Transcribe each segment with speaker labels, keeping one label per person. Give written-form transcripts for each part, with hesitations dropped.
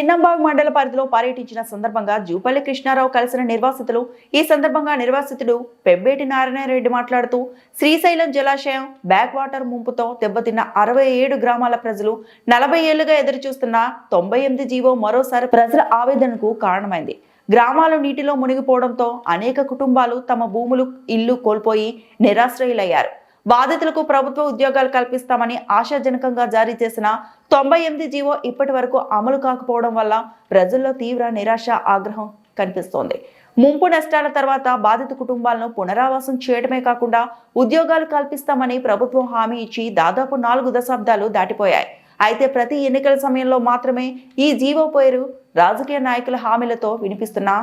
Speaker 1: చిన్నంబావి మండల పరిధిలో పర్యటించిన సందర్భంగా జూపల్లి కృష్ణారావు కలిసిన నిర్వాసితులు. ఈ సందర్భంగా నిర్వాసితుడు పెబ్బేటి నారాయణరెడ్డి మాట్లాడుతూ శ్రీశైలం జలాశయం బ్యాక్ వాటర్ ముంపుతో దెబ్బతిన్న 67 గ్రామాల ప్రజలు 40 ఏళ్లుగా ఎదురుచూస్తున్న 98 జీవో మరోసారి ప్రజల ఆవేదనకు కారణమైంది. గ్రామాలు నీటిలో మునిగిపోవడంతో అనేక కుటుంబాలు తమ భూములు ఇల్లు కోల్పోయి నిరాశ్రయులయ్యారు. బాధితులకు ప్రభుత్వ ఉద్యోగాలు కల్పిస్తామని ఆశాజనకంగా జారీ చేసిన 98 జీవో ఇప్పటి వరకు అమలు కాకపోవడం వల్ల ప్రజల్లో తీవ్ర నిరాశ ఆగ్రహం కనిపిస్తోంది. ముంపు నష్టాల తర్వాత బాధిత కుటుంబాలను పునరావాసం చేయడమే కాకుండా ఉద్యోగాలు కల్పిస్తామని ప్రభుత్వం హామీ ఇచ్చి దాదాపు 4 దశాబ్దాలు దాటిపోయాయి. అయితే ప్రతి ఎన్నికల సమయంలో మాత్రమే ఈ జీవో పేరు రాజకీయ నాయకుల హామీలతో వినిపిస్తున్నా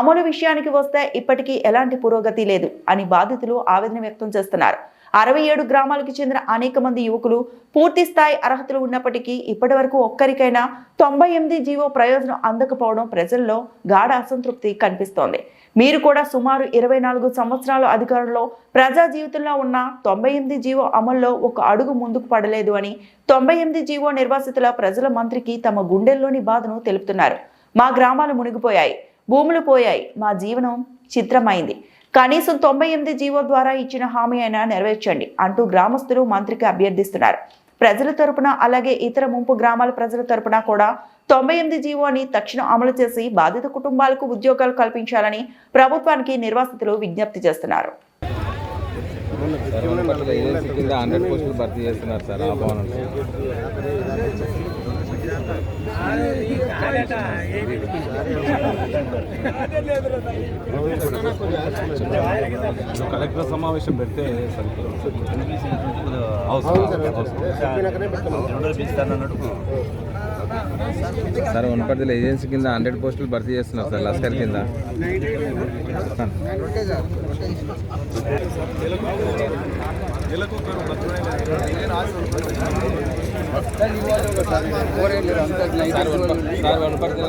Speaker 1: అమలు విషయానికి వస్తే ఇప్పటికీ ఎలాంటి పురోగతి లేదు అని బాధితులు ఆవేదన వ్యక్తం చేస్తున్నారు. 67 గ్రామాలకు చెందిన అనేక మంది యువకులు పూర్తి స్థాయి అర్హతలు ఉన్నప్పటికీ ఇప్పటి వరకు ఒక్కరికైనా 98 జీవో ప్రయోజనం అందకపోవడం ప్రజల్లో గాఢ అసంతృప్తి కనిపిస్తోంది. మీరు కూడా సుమారు 24 సంవత్సరాల అధికారంలో ప్రజా జీవితంలో ఉన్న 98 జీవో అమల్లో ఒక అడుగు ముందుకు పడలేదు అని 98 జీవో నిర్వాసితుల ప్రజల మంత్రికి తమ గుండెల్లోని బాధను తెలుపుతున్నారు. మా గ్రామాలు మునిగిపోయాయి, భూములు పోయాయి, మా జీవనం చిత్రమైంది. కనీసం 98 జీవో ద్వారా ఇచ్చిన హామీ అయినా నెరవేర్చండి అంటూ గ్రామస్తులు మంత్రికి అభ్యర్థిస్తున్నారు. ప్రజల తరపున అలాగే ఇతర ముంపు గ్రామాల ప్రజల తరపున కూడా 98 జీవోని తక్షణం అమలు చేసి బాధిత కుటుంబాలకు ఉద్యోగాలు కల్పించాలని ప్రభుత్వానికి నిర్వాసితులు విజ్ఞప్తి చేస్తున్నారు.
Speaker 2: కలెక్టర్ సమావేశం పెడితే
Speaker 3: సార్ వనపర్తిలో ఏజెన్సీ కింద 100 పోస్టులు భర్తీ చేస్తున్నారు సార్ లస్కర్ కింద. సార్ వనపర్తిలో